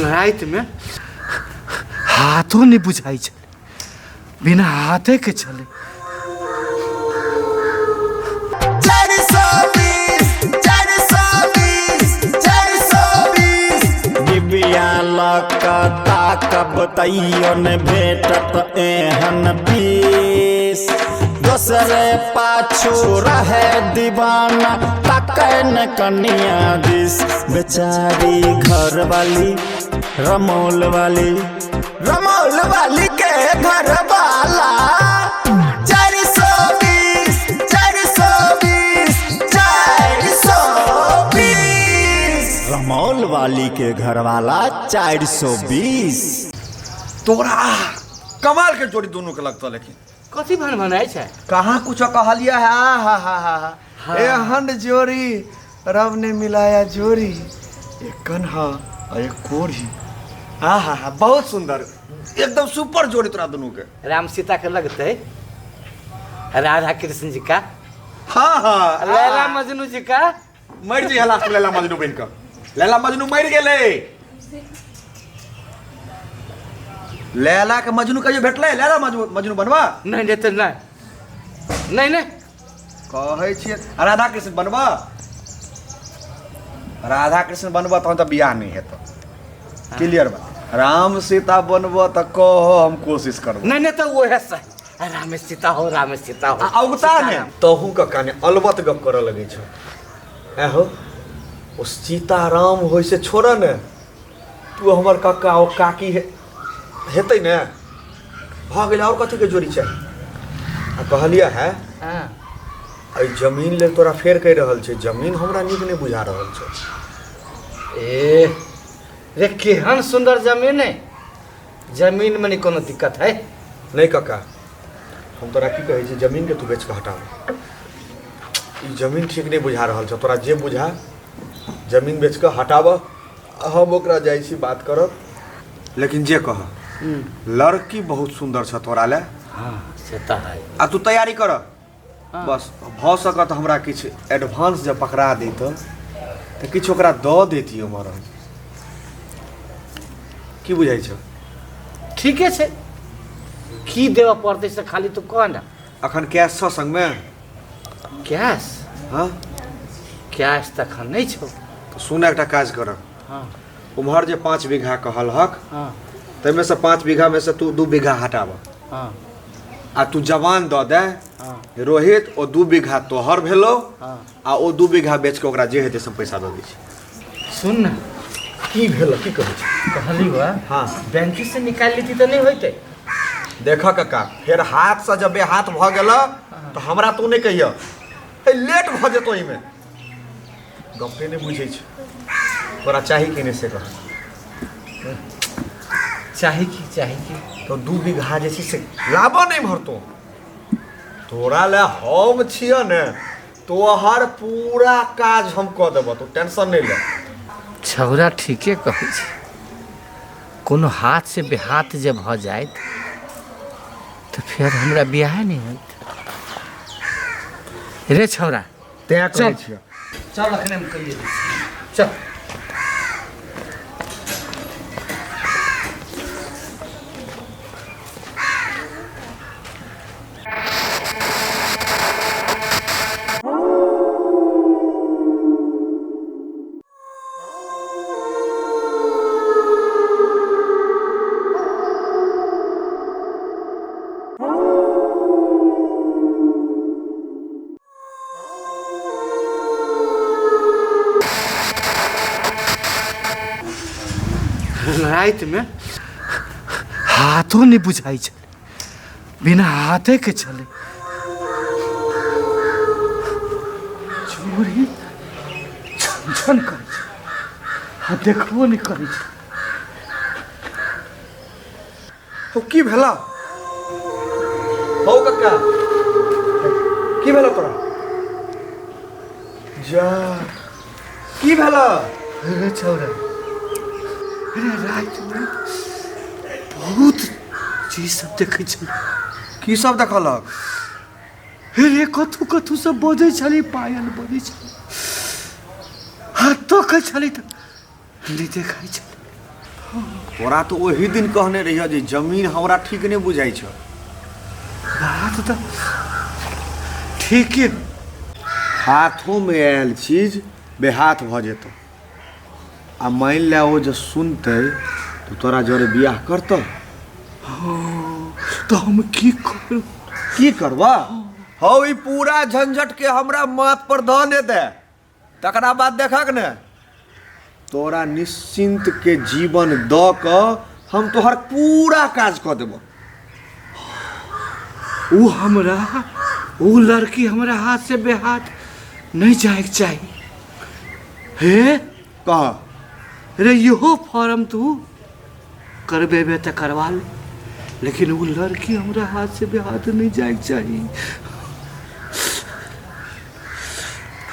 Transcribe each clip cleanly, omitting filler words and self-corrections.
रात में हाथों नहीं बुझाई चले, बिना हाथे के चले। 420 डिबिया लकता कब तैयो ने भेटत एहन बीस। दोसरे पाछू रहे दीवाना तकन कनिया दिस। बेचारी घर वाली रमौल वाली के घर वाला। 420 रमौल वाली के घर वाला 420। तोरा कमाल के जोड़ी दोनों के लगता, लेकिन कथी भन बनाए छै? कहाँ कुछ कहलिया है। एहन जोड़ी रब ने मिलाया जोड़ी, एक कन्हा और एक कोढ़ी। बहुत सुंदर, एकदम सुपर जोड़ी तोरा दोनों के। राम सीता के लगते, राधा कृष्ण जी का, हाँ लैला मजनू जी का। मर जी हला लैला मजनू बन का। लैला मजनू मर गेले। लैला के मजनू कहियो भेटले? लैला मजनू बनवा? नहीं देते नहीं कहै छियै राधा कृष्ण बनवा। राधा कृष्ण बनवा तहन तऽ बियाह नहीं हेतौ। क्लियर बा? राम सीता बनवा तऽ कहो, हम कोशिश करब। नहीं तो वो है सही। राम सीता हो, राम सीता हो। औगता ने तहू का काने अलबत गप करऽ लगै छ। हो ओ सीता राम होइ से छोड़ ने, तू हमर काका ओ काकी हेतै ने, भऽ गेलै। और कथी के जोड़ी चाही? आ कहलिया है एहि जमीन लेल तोरा फेर कहि रहल छै। जमीन हमरा नीक नहीं बुझा रहल छै। रे केहन सुंदर जमीन है। जमीन में नहीं कोनो दिक्कत है। नहीं काका, हम तोरा की कहै छी, जमीन के तू बेच के हटाओ। ई जमीन ठीक नहीं बुझा रहल छ। तोरा जे बुझा जमीन बेच के हटाब, हम ओकरा जाइ छी बात करब। लेकिन जे कह, लड़की बहुत सुंदर छ तोरा ले। हाँ से तो है। आ तू तैयारी कर। बस भ सकत हमरा किछ एडवांस जब पकड़ा दैत तऽ किछ ओकरा दऽ देती हमर। की बुझाइ छ? ठीके छै। की देव पड़ते से खाली तू कह ना। अखन कैश छ संग में? कैश? हाँ कैश तखन नहीं छो। तो सुन, एकटा काज कर। हाँ उम्हर जे 5 बीघा कहल हक, हाँ तैमे से 5 बीघा में से तू 2 बीघा हटाब। हाँ आ तू जवान दऽ दे हाँ रोहित। ओ 2 बीघा तोहर भेलो, हाँ। आ ओ 2 बीघा बेच के ओकरा जे हेतै सब पैसा दऽ दै छी। सुन ना, की भेल? की कहै छी? कहली बा हाँ बैंक से निकाल लेती तो नहीं होते। देख काका, फेर हाथ से जब हाथ भ गेल तो हमरा तू नहीं कहियो लेट भ जेतो। इमे गप्पे नहीं बुझै छै। तोरा चाही कि नहीं से कह। चाही की तो 2 बीघा जे छै से लाबो नहीं भरतो। तोरा ले हम छियो ने, तोहर पूरा काज हम कऽ देबो, तू टेंशन नहीं ले। छौरा ठीके कहै छै। कोनो हाथ से बेहाथ जब भ जाए तो फिर हमरा बियाह नहीं होत। रे छौरा तैं कहै चल। छियो। चल अखने हम कहिए चल। रात में हाथों नहीं बुझाई चले, बिना हाथे के चले। चोरी छन करे छै, आ देखबो नहीं करे छै। तो की भेला? हो कक्का, की भेला तोरा? जा की भेला? अरे छौरा, अरे रात में बहुत चीज सब देखे छल। की सब देखलक? अरे कथू कथू सब बजे छली, पायल बजे छली, हाथ तो कह छली तो नहीं देखाई छल। तोरा तो वही दिन कहने रहिया जे जमीन हमरा ठीक नहीं बुझाई छ। बात तो ठीक है। हाथों में आयल चीज बेहाथ भ जेतो। आ मान ले वो जो सुनते तो तोरा जोरे बियाह करतो। तो हम की करबा? हौ ई पूरा झंझट के हमरा माथ पर धने दे, तकरा बाद देखक ने तोरा निश्चिंत के जीवन द क हम तोहर पूरा काज क देबो। वो लड़की हमारा हाथ से बेहाथ नहीं जाए के चाहिए। हे कह रे यो फॉर्म तू करबेबे तो करवा ले, लेकिन वो लड़की हमारा हाथ से बेहाथ नहीं जाए के चाहिए,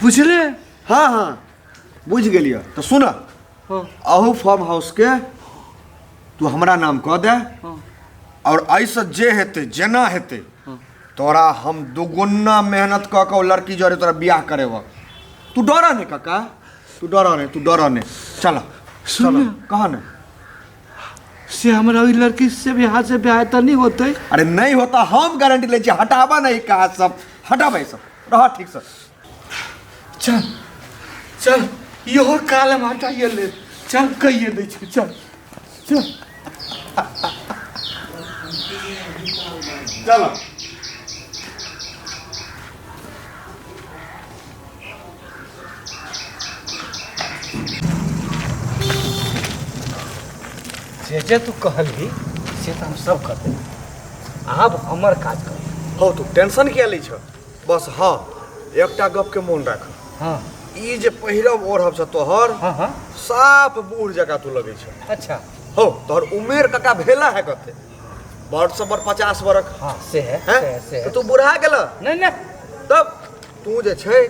बुझले? हाँ हाँ बुझ गेलियो। तो सुन, अहू फार्म हाउस के तू हमरा नाम कह दे। और ऐसा जे हेते जेना हेते तोरा हम दुगुना मेहनत क के लड़की जोरे तोरा बियाह करेब। तू डरा नहीं काका, तू डरा नहीं। चलो सुन कहा ने से हमारा वही लड़की से भी हाथ से ब्याह तो नहीं होते। अरे नहीं होता, हम गारंटी ले छी। हटावा नहीं कहा सब, हटावा सब रहा ठीक से। चल चल यो काल हम हटाइए ले, चल कहिए दे छी, चल चल चलो जे तू कहली से तो हम सब कर दे। अब हमर काज कर। हो तू टेंशन किया लै छ? बस हाँ एकटा गप के मन राख। हाँ ई जे पहिरब ओढ़ब छ तोहर, हाँ हाँ साफ बूढ़ जगह तू लगे छ। अच्छा हो तोहर उमेर कका भेला है कते? वर्ष समर 50 वर्ष। हाँ से है, हैं? से तो तू बुढ़ा गेला। नहीं नहीं तब तू जे छै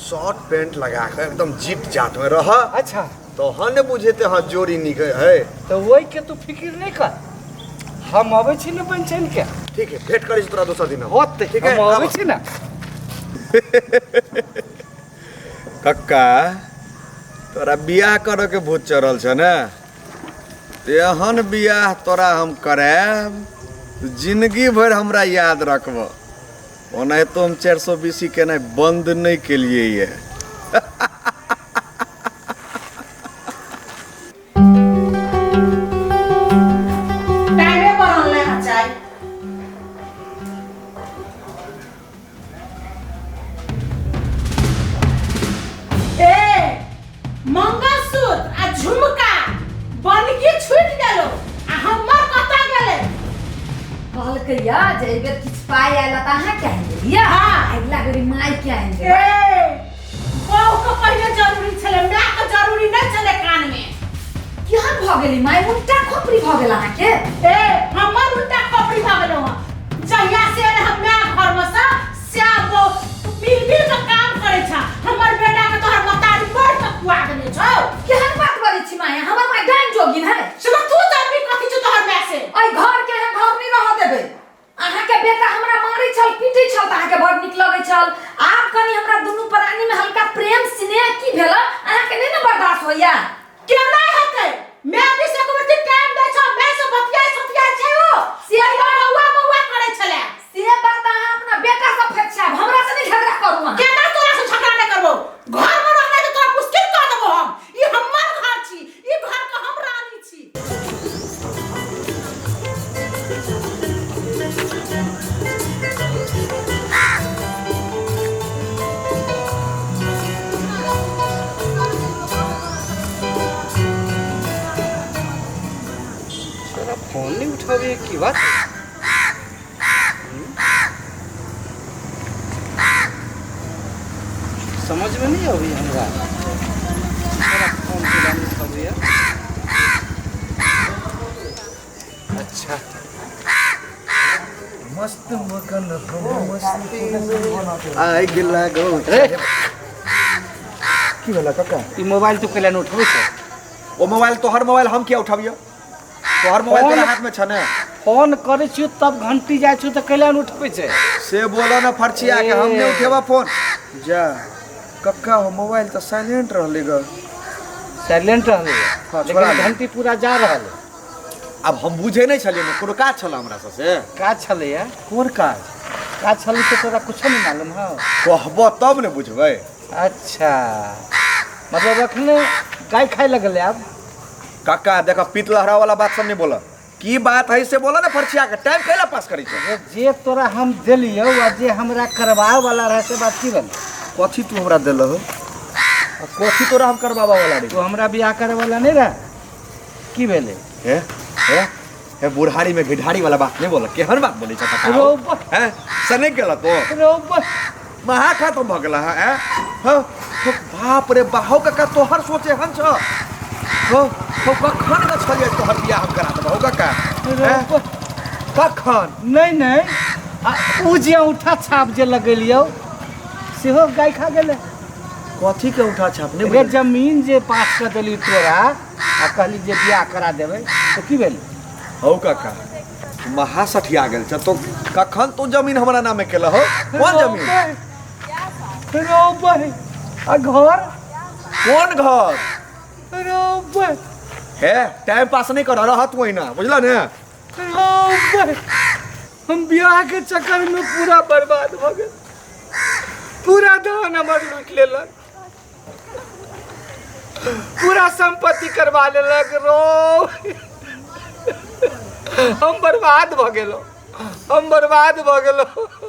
शर्ट पैंट लगा के एकदम जीट जाट में रह। अच्छा तो हाँ ने बुझेते हाँ जोड़ी निक है। तो वही के तू फिक्र नहीं कर, हम आवे छी ना पंचन के। ठीक है भेंट करी तोरा दोसर दिन होते ठीक है, हम आवे छी ना। कक्का तोरा बियाह करे के भूत चढ़ल छ ना, एहन बियाह तोरा हम कराब जिंदगी भर हमरा याद रखब। ओना तो हम 420 के ना बंद नहीं के लिए ये। याद है अगर किछ पाए आला त अहाँ कहेंगे या अगला गरी माई कहेंगे। बहु को पहले जरूरी छले, मां के जरूरी नहीं छले कान में। क्या भ गेली माई? उल्टा खोपड़ी भ गेल अहाँ के? हमर उल्टा खोपड़ी भ गेलो ह। जहिया से हम घर में से वो मिल के काम करे छ। हमर बेटा के तोहर मतारी बड़ तकुआ देने छौ। केहन बात करै छी माई? हमर माई डाइन जोगिन है। सुन तू तब भी कथि छ तोहर में से? ओइ घर के हम घर नहीं रह देबे। अहाँ के बेटा हमरा मारी छल, पीटी छल त अहाँ के बड़ निक लगे छल। आप कनी हमरा दुनु प्राणी में हल्का प्रेम स्नेह की भेल अहाँ के नहीं न बर्दाश्त होइया? केना हेतै? मैं भी से को टाइम दै छ, मैं से बतिया छै वो। से बउआ करे छले। से बात अहाँ अपना बेटा से फेंक छाब, हमरा से नहीं झगड़ा करू अहाँ। केना तोरा से झगड़ा नहीं करबो? घर में रहना तो तोरा मुश्किल कर देबो हम। ई हमर घर छी, ई घर के हम रानी छी। फोन नहीं उठावे की बात है? समझ में नहीं अभी हमरा फोन के नहीं उठावे। अच्छा मस्त मगन हम मस्ती आई गिला गो। रे की भेला कक्का? ई मोबाइल तू केला नहीं उठावे छै? ओ मोबाइल तोहर मोबाइल हम किया उठाबियो? तोहर मोबाइल तेरा हाथ में छ ने। फोन करे छी तब घंटी जाय छी त केला नहीं उठबै छै? से बोलो ना फरचिया के हम नहीं उठेबा फोन। जा कक्का हो मोबाइल तो साइलेंट रहले ग। साइलेंट रहले लेकिन घंटी पूरा जा रहल है। अब हम बुझे नहीं छलिए ना कोनो काज छल हमरा से का छले या कोन काज का छले तो तोरा कुछ नहीं मालूम है। कहबो तब ने बुझबै। अच्छा मतलब अखने गाय खाए लगले अब। काका देखा पीत लहरा वाला बात सब नहीं बोला की बात है से बोला ना फरछिया के टाइम कैला पास करी छै। जे तोरा हम देलियो आ जे हमरा करवाए वाला रहे से बात की बन। कथी तू हमरा देल हो कथी तोरा हम करवावा वाला रे। तो हमरा बियाह करे वाला नहीं रहा की भेले हे बुढ़ारी में भिढ़ारी वाला बात नहीं बोला केहन बात बोले छ रोब हैं सने गेला तो रोब महा खा तो भगला है हो बाप रे बाहो काका तोहर सोचे हन छ हो कखन न छलिए तोहर बियाह हम करा देबो काका रोब कखन नहीं नहीं उ जे उठा छाप जे लगेलियो सेहो गाय खा गेले। कथी के उठा छाप नहीं रे जमीन जे पास कर देली तोरा आ कहली जे बियाह करा देबै तो की भेल। हो काका महा सठिया गेल छ तो कखन तू जमीन हमरा नामे केला हो कौन जमीन रोबै आ घर कौन घर रोबै हे टाइम पास नहीं कर रहत वही ना बुझला ने रोबै हम बियाह के चक्कर में पूरा बर्बाद हो गए। पूरा धन हमर लूट लेलक पूरा संपत्ति करवा लेलक रो हम बर्बाद भ गेलो।